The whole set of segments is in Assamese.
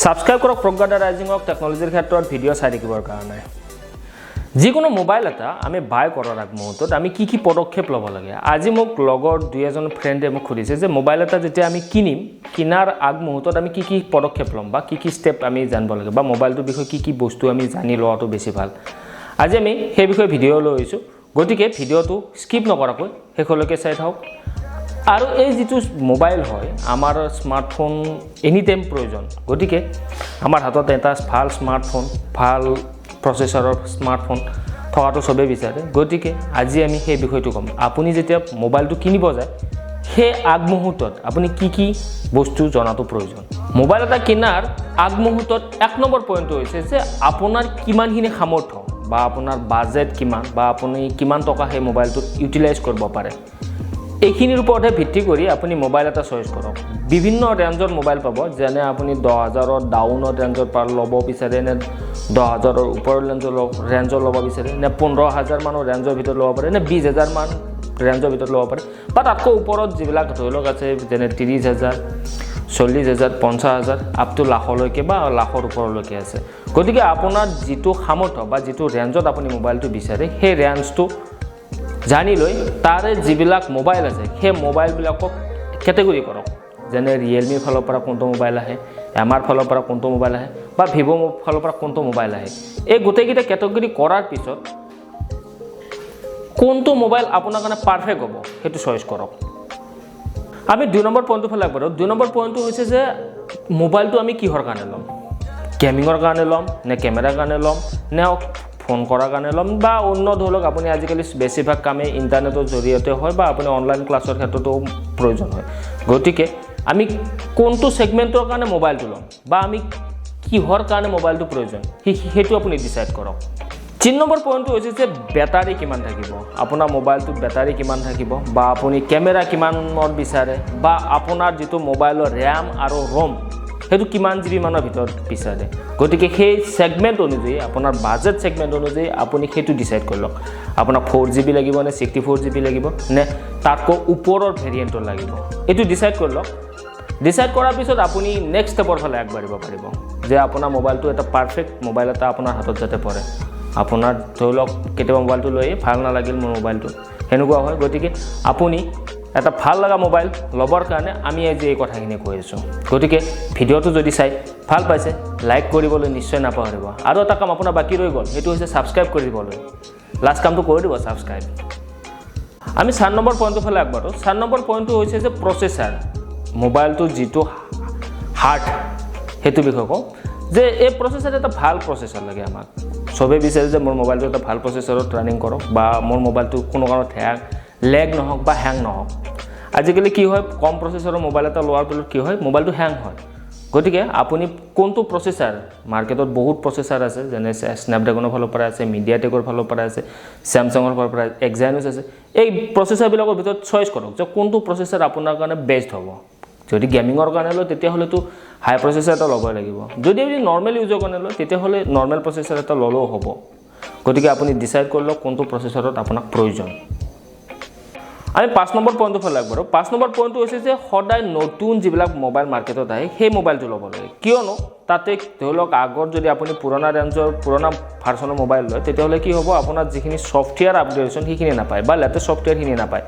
সাবস্ক্ৰাইব কৰক প্ৰজ্ঞা ৰাইজিংক টেকনলজিৰ ক্ষেত্ৰত ভিডিঅ' চাই থাকিবৰ কাৰণে যিকোনো মোবাইল এটা আমি বাই কৰাৰ আগ মুহূৰ্তত আমি কি পদক্ষেপ ল'ব লাগে আজি মোক লগৰ দুই এজন ফ্ৰেণ্ডে মোক সুধিছে যে মোবাইল এটা যেতিয়া আমি কিনাৰ আগ মুহূৰ্তত আমি কি পদক্ষেপ ল'ম বা কি ষ্টেপ আমি জানিব লাগে বা মোবাইলটোৰ বিষয়ে কি বস্তু আমি জানি লোৱাটো বেছি ভাল আজি আমি সেই বিষয়ে ভিডিঅ' লৈ আহিছোঁ গতিকে ভিডিঅ'টো স্কিপ নকৰাকৈ শেষলৈকে চাই থাকক আৰু এই যেটো মোবাইল হয় আমাৰ স্মাৰ্টফোন এনি টাইম প্ৰয়োজন গতিকে আমাৰ হাতত এটা ভাল স্মাৰ্টফোন ভাল প্ৰচেছৰৰ স্মাৰ্টফোন থকাটো সবে বিচাৰে গতিকে আজি আমি সেই বিষয়টো কম আপুনি যেতিয়া মোবাইলটো কিনিব যায় সেই আগ মুহূৰ্তত আপুনি কি বস্তু জনাটো প্ৰয়োজন মোবাইল এটা কিনাৰ আগ মুহূৰ্তত এক নম্বৰ পইণ্টটো হৈছে যে আপোনাৰ কিমানখিনি সামৰ্থ্য বা আপোনাৰ বাজেট কিমান বা আপুনি কিমান টকা সেই মোবাইলটো ইউটিলাইজ কৰিব পাৰে এইখিনিৰ ওপৰতে ভিত্তি কৰি আপুনি মোবাইল এটা চইচ কৰক বিভিন্ন ৰেঞ্জৰ মোবাইল পাব যেনে আপুনি 10000ৰ ডাউনৰ ৰেঞ্জৰ পাৰ ল'ব বিচাৰে নে 10000ৰ ওপৰৰ ৰেঞ্জৰ ল'ব বিচাৰে নে 15000 মানৰ ৰেঞ্জৰ ভিতৰত ল'ব পাৰে নে 20000 মান ৰেঞ্জৰ ভিতৰত ল'ব পাৰে বা তাতকৈ ওপৰত যিবিলাক ধৰিলক আছে যেনে 30000 40000 50000 আপ টু লাখলৈকে বা লাখৰ ওপৰলৈকে আছে গতিকে আপোনাৰ যেটো সামৰ্থ্য বা যেটো ৰেঞ্জত আপুনি মোবাইলটো বিচাৰে সেই ৰেঞ্জটো জানি লৈ তাৰে যিবিলাক মোবাইল আছে সেই মোবাইলবিলাকক ক্যাটাগৰী কৰক যেনে realme ফালৰ পৰা কোনটো মোবাইল আহে আমাৰ ফালৰ পৰা কোনটো মোবাইল আহে বা vivo ফালৰ পৰা কোনটো মোবাইল আহে এই গোটেইকিটা ক্যাটাগৰী কৰাৰ পিছত কোনটো মোবাইল আপোনাৰ কাৰণে পাৰফেক্ট হ'ব হেতু চইচ কৰক আমি 2 নম্বৰ পইণ্টটো ফালে আগবাঢ়ো 2 নম্বৰ পইণ্টটো হৈছে যে মোবাইলটো আমি কিহৰ কাৰণে ল'ম গেমিংৰ কাৰণে ল'ম নে ক্যামেৰাৰ কাৰণে ল'ম নে ফোন কৰাৰ কাৰণে ল'ম বা অন্য ধৰক আপুনি আজিকালি বেছিভাগ কামে ইন্টাৰনেটৰ জৰিয়তে হয় বা আপুনি অনলাইন ক্লাছৰ ক্ষেত্ৰতো প্ৰয়োজন হয় গতিকে আমি কোনটো সেগমেন্টৰ কাৰণে মোবাইলটো ল'ম বা আমি কিহৰ কাৰণে মোবাইলটো প্ৰয়োজন হেতু আপুনি ডিসাইড কৰক 3 নম্বৰ পইণ্টটো হৈছে যে ব্যাটাৰী কিমান থাকিব আপোনাৰ মোবাইলটো ব্যাটাৰী কিমান থাকিব বা আপুনি ক্যামেৰা কিমানৰ বিচাৰে বা আপোনাৰ যেটো মোবাইলৰ RAM আৰু ROM হেতু কিমান জিবি মানৰ ভিতৰত বিচাৰে গতিকে সেই সেগমেন্ট অনুযায়ী আপোনাৰ বাজেট সেগমেন্ট অনুযায়ী আপুনি হেতু ডিসাইড কৰলক আপোনাৰ 4GB লাগিব নে 64GB লাগিব নে তাতকৈ ওপৰৰ ভেৰিয়েন্টৰ লাগিব এটো ডিসাইড কৰলক ডিসাইড কৰাৰ পিছত আপুনি নেক্সট ষ্টেপৰ ফালে আগবাঢ়িব পাৰিব যে আপোনাৰ মোবাইলটো এটা পাৰফেক্ট মোবাইল এটা আপোনাৰ হাতত যাতে পৰে আপোনাৰ ধৰলক কেতিয়াবা মোবাইলটো লৈ ভাল নালাগিল মোৰ মোবাইলটো হেনেকুৱা হয় গতিকে আপুনি এটা ভাল লাগা মোবাইল লবৰ কাৰণে আমি আজি এই কথাখিনি কৈ আছো গতিকে ভিডিওটো যদি চাই ভাল পাইছে লাইক কৰিবলৈ নিশ্চয় নাপাহৰিব আৰু এটা কাম আপোনাৰ বাকি ৰৈ গল হেতু হৈছে সাবস্ক্ৰাইব কৰিবলৈ লাষ্ট কামটো কৰি দিব সাবস্ক্ৰাইব আমি 4 নম্বৰ পইণ্টটো ফালে আগবাঢ়ো 4 নম্বৰ পইণ্টটো হৈছে যে প্ৰচেছৰ মোবাইলটো যেটো হাৰ্ড হেতু বিষয় কম যে এই প্ৰচেছৰ এটা ভাল প্ৰচেছৰ লাগে আমাক সবে বিচাৰে যে মোৰ মোবাইলটো এটা ভাল প্ৰচেছৰত ৰানিং কৰক বা মোৰ মোবাইলটো কোনো কাৰণত লেগ নহক বা হ্যাং নহক আজিকালি কি হয় কম প্ৰচেছৰৰ মোবাইল এটা লোৱাৰ পিছত কি হয় মোবাইলটো হ্যাং হয় গতিকে আপুনি কোনটো প্ৰচেছৰ মাৰ্কেটত বহুত প্ৰচেছৰ আছে যেনে স্ন্যাপড্ৰাগনৰ ফালৰ পৰা আছে মিডিয়াটেকৰ ফালৰ পৰা আছে স্যামসাঙৰ ফালৰ পৰা এক্সাইনোছ আছে এই প্ৰচেছৰ বিলাকৰ ভিতৰত চইচ কৰক যে কোনটো প্ৰচেছৰ আপোনাৰ কাৰণে বেস্ট হ'ব যদি গেমিংৰ কাৰণে লয় তেতিয়া হলেতো হাই প্ৰচেছৰ এটা ল'ব লাগিব যদি আপুনি নৰমাল ইউজৰ কাৰণে লয় তেতিয়া হলে নৰমাল প্ৰচেছৰ এটা ললেও হ'ব গতিকে আপুনি ডিসাইড কৰলক কোনটো প্ৰচেছৰত আপোনাক প্ৰয়োজন আমি 5 নম্বৰ পইণ্টটো ফালে আগবাঢ়ো 5 নম্বৰ পইণ্টটো হৈছে যে সদায় নতুন যিবিলাক মোবাইল মাৰ্কেটত আহে সেই মোবাইলটো ল'ব লাগে কিয়নো তাতে ধৰলক আগৰ যদি আপুনি পুৰণা ৰেঞ্জৰ পুৰণা ভাৰ্চনৰ মোবাইল লয় তেতিয়া হলে কি হ'ব আপোনাৰ যিখিনি সফটওয়্যাৰ আপডেটেশন হিখিনি নাপায় বা লেটেষ্ট সফটওয়্যাৰ হিনি নাপায়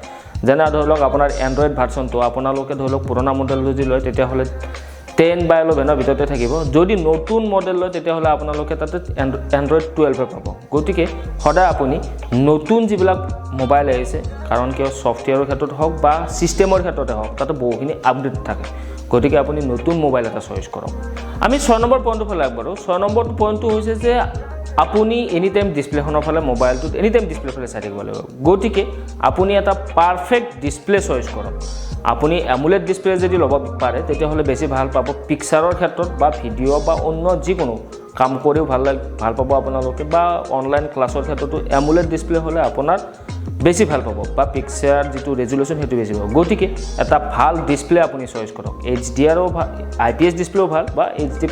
যেনে ধৰলক আপোনাৰ এন্ড্ৰইড ভাৰ্চনটো আপোনালোকে ধৰলক পুৰণা মডেল যদি লয় তেতিয়া হলে 10 বা 11 ভিতৰতে থাকিব যদি নতুন মডেল লয় তেতিয়া হলে আপোনালোকে তাতে এন্ড্ৰইড 12 পাব গতিকে সদায় আপুনি নতুন যিবিলাক মোবাইল আহিছে কাৰণ কিয় সফটওয়্যাৰৰ ক্ষেত্ৰত হওক বা সিস্টেমৰ ক্ষেত্ৰতে হওক তাতে বহুখিনি আপডেট থাকে গতিকে আপুনি নতুন মোবাইল এটা চইচ কৰক আমি 6 নম্বৰ পইণ্টটো ফালে আগবাঢ়ো 6 নম্বৰ পইণ্টটো হৈছে যে আপুনি এনি টাইম ডিসপ্লেখনৰ ফালে মোবাইলটো এনি টাইম ডিসপ্লে ফালে চাই থাকিব লাগিব গতিকে আপুনি এটা পাৰফেক্ট ডিসপ্লে চইচ কৰক আপুনি এমুলেট ডিসপ্লে যদি ল'ব পাৰে তেতিয়া হলে বেছি ভাল পাব পিকচাৰৰ ক্ষেত্ৰত বা ভিডিও বা অন্য যিকোনো কাম কৰিও ভাল পাব আপোনালোকে বা অনলাইন ক্লাছৰ ক্ষেত্ৰতো এমুলেট ডিসপ্লে হলে আপোনাৰ বেছি ভাল পাব বা পিকচাৰ যেটো ৰেজুলেচন হেতু বেছি হ'ব গতিকে এটা ভাল ডিসপ্লে আপুনি চইচ কৰক HDR ও ভাল IPS ডিসপ্লেও ভাল বা HD+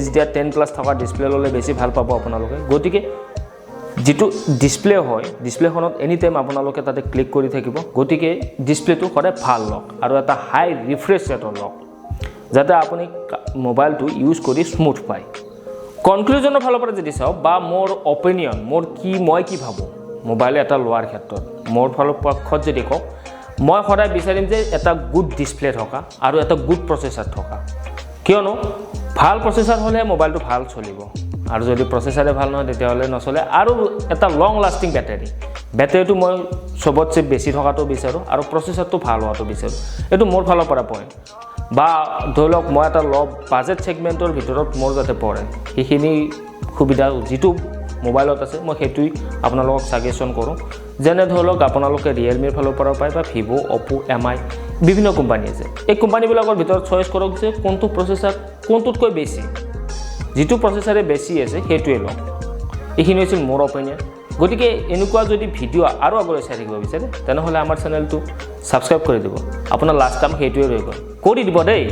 HDR 10+ থকা ডিসপ্লে ললে বেছি ভাল পাব আপোনালোকে গতিকে যেটো ডিসপ্লে হয় ডিসপ্লেখনত এনি টাইম আপোনালোকে তাতে ক্লিক কৰি থাকিব গতিকে ডিসপ্লেটো সদায় ভাল লওক আৰু এটা হাই ৰিফ্ৰেশ ৰেটৰ লওক যাতে আপুনি মোবাইলটো ইউজ কৰি স্মুথ পায় কনক্লুজনৰ ফালৰ পৰা যদি চাওঁ বা মোৰ অপিনিয়ন মই কি ভাবোঁ মোবাইল এটা লোৱাৰ ক্ষেত্ৰত মোৰ ফালৰ পক্ষত যদি কওঁ মই সদায় বিচাৰিম যে এটা গুড ডিসপ্লে থকা আৰু এটা গুড প্ৰচেছৰ থকা কিয়নো ভাল প্ৰচেছৰ হ'লে মোবাইলটো ভাল চলিব আৰু যদি প্ৰচেছৰে ভাল নহয় তেতিয়াহ'লে নচলে আৰু এটা লং লাষ্টিং বেটাৰীটো মই সবতছে বেছি থকাটো বিচাৰোঁ আৰু প্ৰচেছৰটো ভাল হোৱাটো বিচাৰোঁ এইটো মোৰ ফালৰ পৰা পইণ্ট বা ধৰি লওক মই এটা ল বাজেট সেগমেন্টৰ ভিতৰত মোৰ যাতে পৰে সেইখিনি সুবিধা যিটো মোবাইলত আছে মই সেইটোই আপোনালোকক সাজেশন কৰোঁ যেনে ধৰি লওক আপোনালোকে realmeৰ ফালৰ পৰা পায় বা vivo oppo mi বিভিন্ন কোম্পানী আছে এই কোম্পানীবিলাকৰ ভিতৰত চয়েস কৰক যে কোনটো প্ৰচেছৰ কোনটোতকৈ বেছি যিটো প্ৰচেছৰে বেছি আছে সেইটোৱে লওক এইখিনি হৈছে মোৰ অপিনিয়ন গতিকে এনেকুৱা যদি ভিডিও আৰু আগলৈ চাই থাকিব বিচাৰে তেনেহ'লে আমাৰ চেনেলটো সাবস্ক্ৰাইব কৰি দিব আপোনাৰ লাষ্ট টাইম সেইটোৱে ৰৈ গ'ল কৰি দিব দেই